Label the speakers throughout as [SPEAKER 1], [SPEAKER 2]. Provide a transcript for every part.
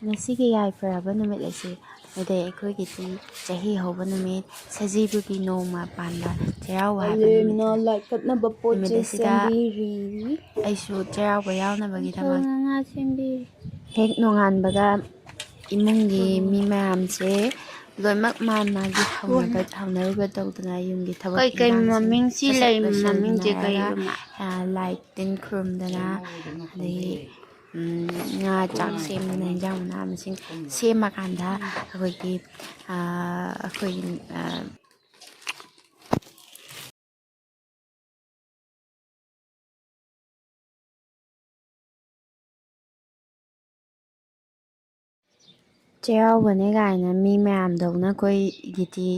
[SPEAKER 1] Ngasiꯒꯤ ꯌꯥꯏꯐꯔꯕ ꯅꯨꯃꯤꯠ ꯑꯁꯤ ꯃꯩꯇꯩ ꯑꯩꯈꯣꯏꯒꯤꯗꯤ ꯆꯍꯤ ꯍꯧꯕ ꯅꯨꯃꯤꯠ ꯁꯖꯤꯕꯨꯒꯤ ꯅꯣꯡꯃ ꯄꯥꯟꯕ ꯆꯩꯔꯥꯎꯕ ꯍꯥꯏꯕ ꯅꯨꯃꯤꯠ ꯑꯁꯤꯗ ꯑꯩꯁꯨ ꯆꯩꯔꯥꯎꯕ ꯌꯥꯎꯅꯕꯒꯤꯗꯃꯛ ꯍꯦꯛ ꯅꯣꯡꯉꯥꯟꯕꯒ ꯏꯃꯨꯡꯒꯤ ꯃꯤ ꯃꯌꯥꯝꯁꯦ ꯂꯣꯏꯅꯃꯛ ꯃꯥꯒꯤ ꯍꯧꯅꯔꯨꯕ ꯇꯧꯗꯅ ꯌꯨꯝꯒꯤ ꯊꯕꯛ ꯏꯟꯈꯥꯡꯁꯤꯡ ꯂꯣꯏꯁꯤꯟꯃꯤꯟꯅꯔꯒ ꯂꯥꯏ ꯇꯤꯟ ꯈꯨꯔꯨꯝꯗꯅ ꯑꯗꯒꯤ ꯉꯥ ꯆꯥꯛ ꯁꯦꯝꯗꯅ ꯏꯟꯖꯥꯡ ꯃꯅꯥ ꯃꯁꯤꯡ ꯁꯦꯝꯃꯀꯥꯟꯗ ꯑꯩꯈꯣꯏꯒꯤ ꯆꯩꯔꯥꯎꯕꯅꯦ ꯀꯥꯏꯅ ꯃꯤ ꯃꯌꯥꯝꯗꯧꯅ ꯑꯩꯈꯣꯏꯒꯤꯗꯤ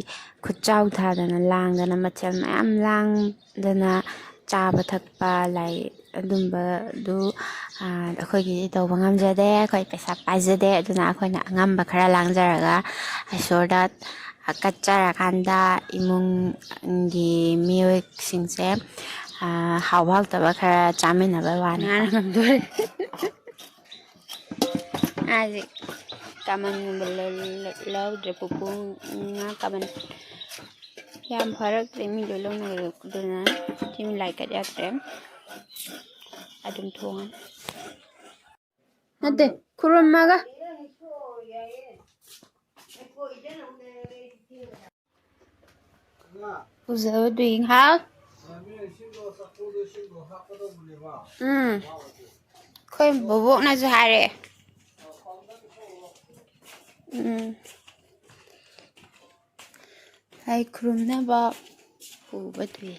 [SPEAKER 1] ꯈꯨꯠ ꯆꯥꯎ ꯊꯥꯗꯅ ꯂꯥꯡꯗꯅ ꯃꯊꯦꯜ ꯃꯌꯥꯝ ꯂꯥꯡꯗꯅ ꯆꯥꯕ ꯊꯛꯄ ꯂꯥꯏ ꯑꯗꯨꯝꯕꯗꯨ ꯑꯩꯈꯣꯏꯒꯤꯗꯤ ꯇꯧꯕ ꯉꯝꯖꯗꯦ ꯑꯩꯈꯣꯏ ꯄꯩꯁా ꯄꯥꯏꯖꯗꯦ ꯑꯗꯨꯅ ꯑꯩꯈꯣꯏꯅ ꯑꯉꯝꯕ ꯈꯔ ꯂꯥꯡꯖꯔꯒ ꯏꯁꯣꯔꯗ ꯀꯠꯆꯔꯀꯥꯟꯗ ꯏꯃꯨꯡꯒꯤ ꯃꯤꯑꯣꯏꯁꯤꯡꯁꯦ ꯍꯥꯎꯕ ꯍꯥꯎꯇꯕ ꯈꯔ ꯆꯥꯃꯤꯟꯅꯕ ꯋꯥꯅꯤ ꯉꯝꯗꯣꯔꯦ ꯀꯃꯟꯒꯨꯝꯕ ꯂꯧꯗ꯭ꯔꯦ ꯄꯨꯄꯨ ꯉꯥ ꯀꯃꯟ ꯌꯥꯝ ꯐꯔꯛꯇ꯭ꯔꯦ ꯃꯤ ꯂꯣꯏ ꯂꯧꯅꯔꯛꯄꯗꯨꯅ ꯁꯤ ꯂꯥꯏ ꯀꯠ ꯌꯥꯗ꯭ꯔꯦ ꯑꯗꯨꯝ ꯊꯣꯡꯉꯅꯤ ꯅꯠꯇꯦ ꯈꯨꯔꯨꯝꯃꯒ Usa doing how? Khoi bobok na ju hare. Hai krum na ba uba dui.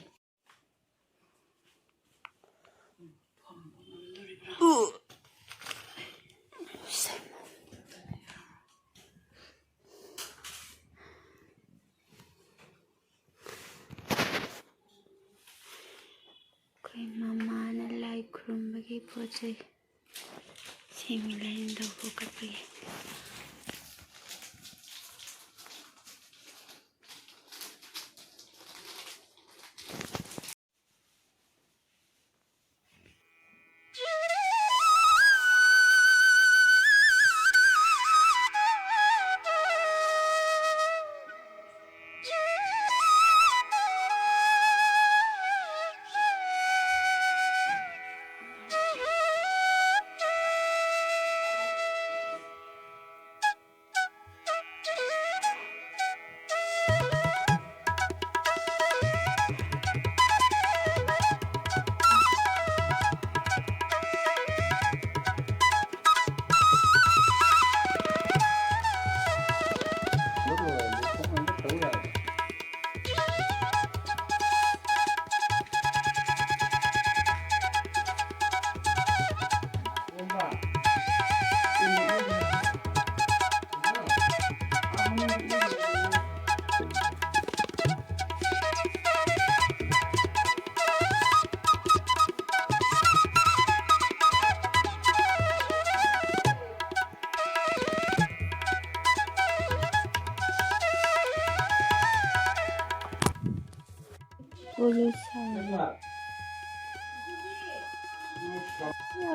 [SPEAKER 1] Mamana lai krum bagi pojai. Similain do bukat bagi.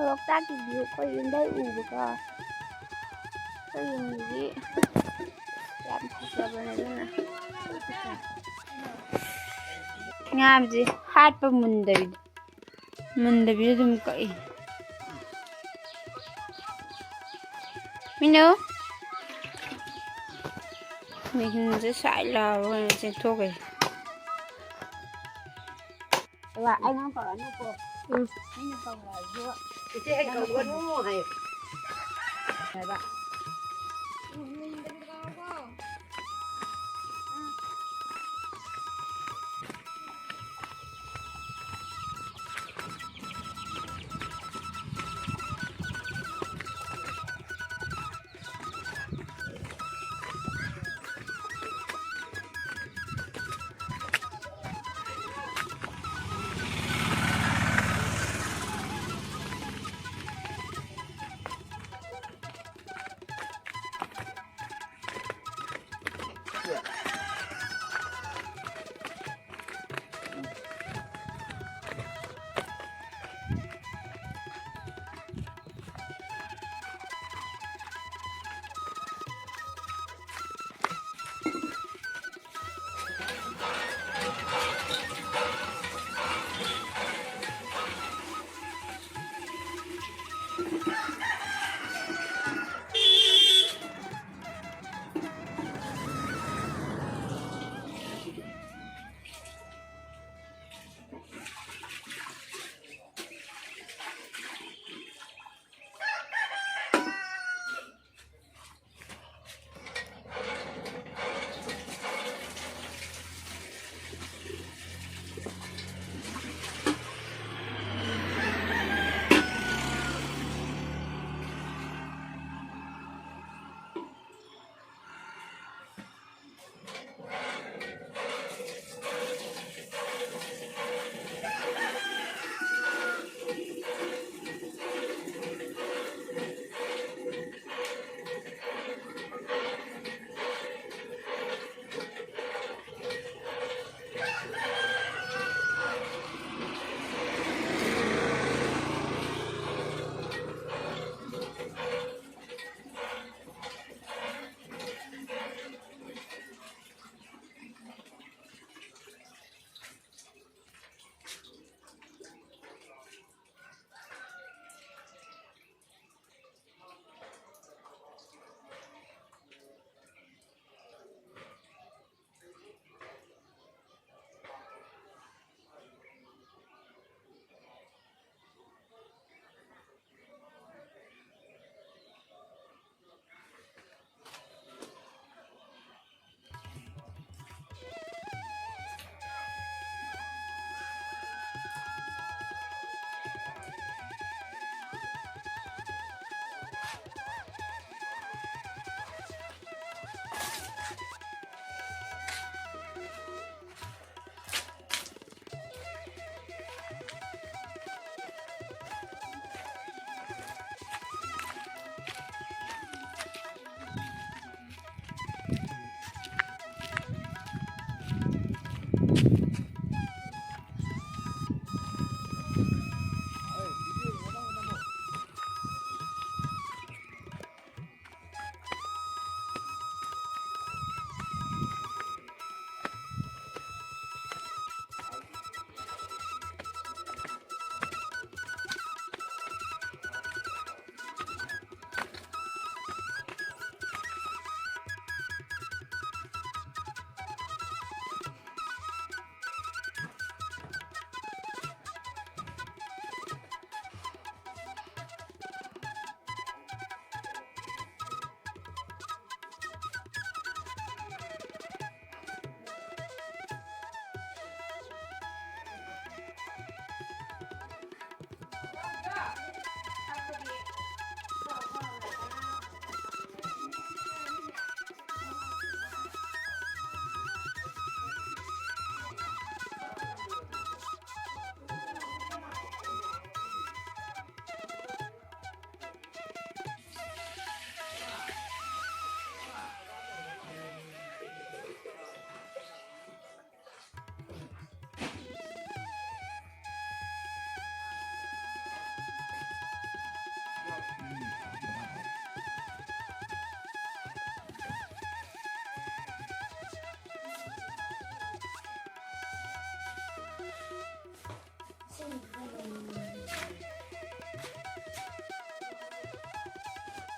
[SPEAKER 1] ꯂꯣꯛꯇꯥꯛꯀꯤ ꯚ꯭ꯌꯨ ꯑꯩꯈꯣꯏ ꯌꯨꯝꯗꯩ ꯎꯕꯀꯣ ꯑꯩꯈꯣꯏ ꯌꯨꯝꯒꯤꯗꯤ ꯌꯥꯝ ꯐꯖꯕꯅꯦ ꯑꯗꯨꯅ ꯉꯥꯁꯦ ꯍꯥꯠꯄ ꯃꯨꯟꯗꯕꯤꯗ ꯑꯗꯨꯝ ꯀꯛꯏ ꯃꯤꯅꯨ ꯃꯤꯍꯨꯟꯁꯦ ꯁꯥꯏ ꯂꯥꯎꯔꯒ ꯆꯦꯟꯊꯣꯛꯈ꯭ꯔꯦ anh không phải nó cô anh không là giữa chị hay cầu quên mua hay này bạn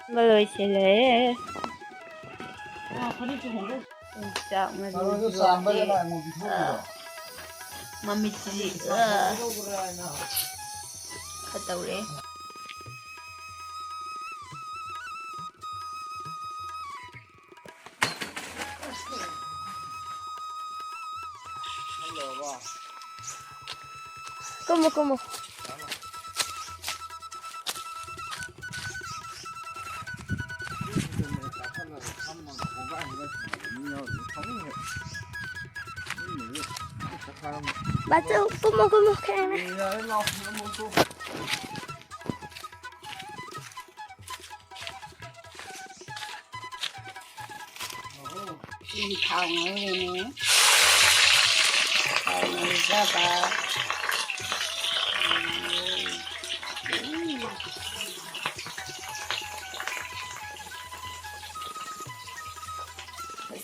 [SPEAKER 1] Maloi sẽ lấy chọn mà mít gì khát tàu đấy como bà chú como cái này thằng này nè thằng này ra bà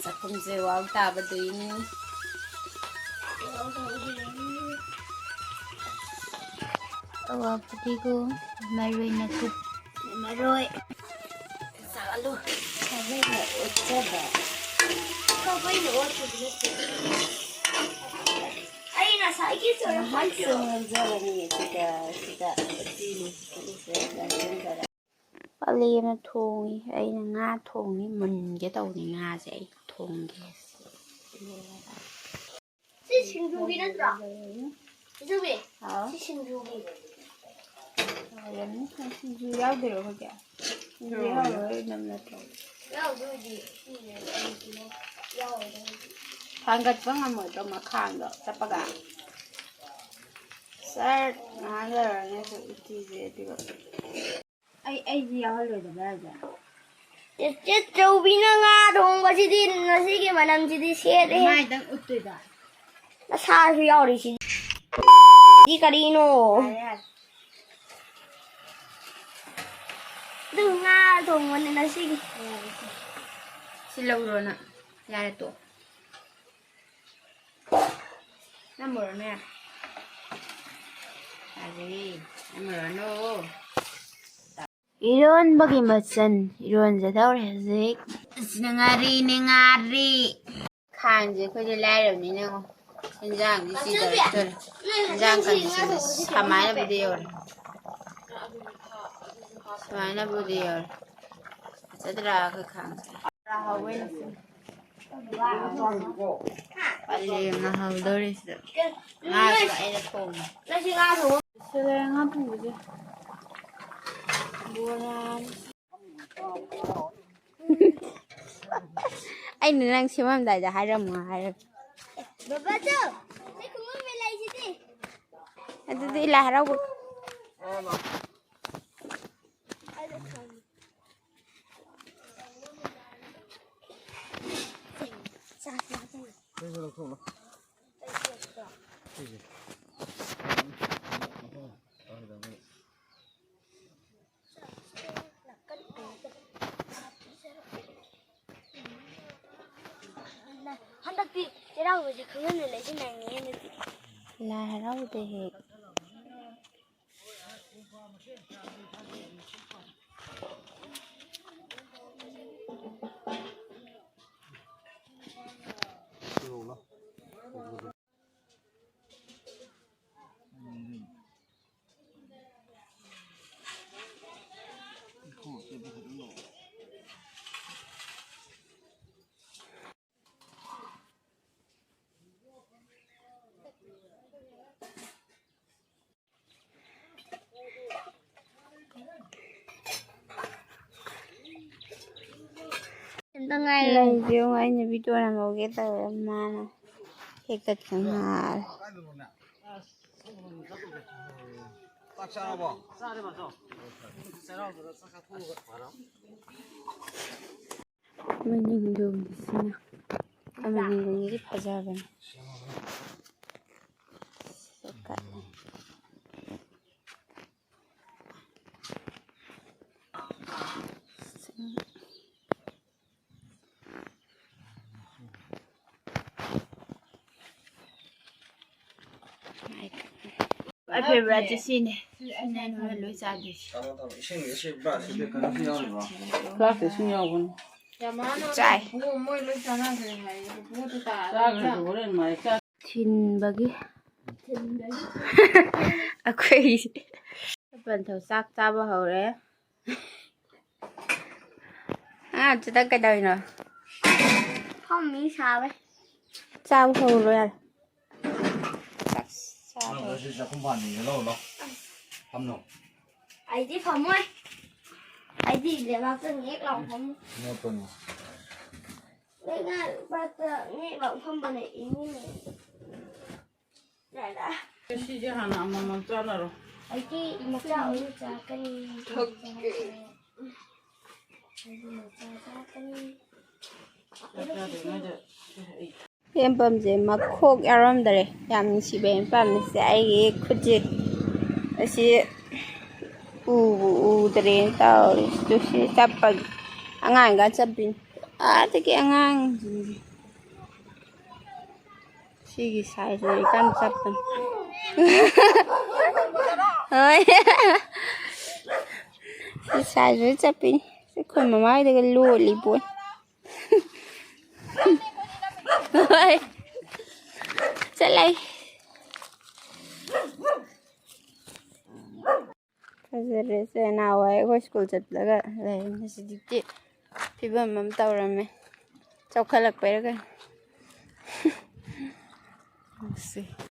[SPEAKER 1] sa không dễ vào ta bắt đi Putiku marui na kup marui salu sabi na chaba ko bai no ai na sai ki so na hanso zara ni sida Ali na thong ai na nga thong ni mình cái tàu này nga sẽ thong cái 신중기는 이쪽에 신중기 신중 야우대로 하게 신중 야우 남나도 야우지 야우 방갓 방아 뭐도 막 칸도 잡아가 쌀 나는 이제 이거 ai gì ơi rồi bây giờ chết trâu bí nó nga thùng và chị đi nó sẽ cái mà nằm chị đi xe đấy mai đang út rồi đó nó xa thì ao đi chị đi karino đừng nga thùng mà nó sẽ xin lâu rồi nè ra đây tổ năm rồi nè gì năm rồi nó 이런 버기 멋진 이런 제대로 해지 능아리 칸지 그지 라이브니는 현장 지시들 현장 간지는 사마나 비디오 저들아 그 칸 빨리 나하우더리스 나가 애들 통 다시 가서 실행한 부지 anh đừng đang xem em đại là hai rầm mà hai rầm baba chứ cái cũng mới lấy gì đi anh đi là đâu 한덕비 쟤라고 이제 그거는 내지는 않니 라라고 돼. Lần riêng anh nhà video là một cái tờ mà cái tật chẳng hạn mình nhìn đường thì xem nào mình nhìn đường cái phải ra vậy favorite sini. Này nó là lối ra đi.
[SPEAKER 2] Khác thì sinh nhau còn.
[SPEAKER 1] Chạy. Thìn bagi. Aku bên thầu sắc ta bao hầu đấy. À, chúng ta cái đời nữa. Không miếng sao đấy. Sao hầu rồi à?
[SPEAKER 2] Nó sẽ không bàn gì lâu đâu. Không đâu.
[SPEAKER 1] Ai đi phòng ơi. Ai đi để bác tự nhét lòng không?
[SPEAKER 2] Nó tuần.
[SPEAKER 1] Đây là bác tự nhét lòng không bằng này ý như này. Đây đã.
[SPEAKER 2] Cái gì hả nào mà cho nó rồi.
[SPEAKER 1] Ai đi mà cháu đi cha cái. Thật kì. Em bấm gì mà khóc aram đấy, em chỉ bên bấm sẽ khơi sẽ đấy tao rồi sẽ tập angang cái tập pin thì cái angang cái sai rồi cam tập pin ơi cái sai rồi tập pin cái con mà mai thì cái lúa lì buồn ơi sẽ lấy cái gì nào vậy có school chật là cái này nó sẽ đi tiếp thì bấm mắm tàu rồi mày cháu khai lạc bé cái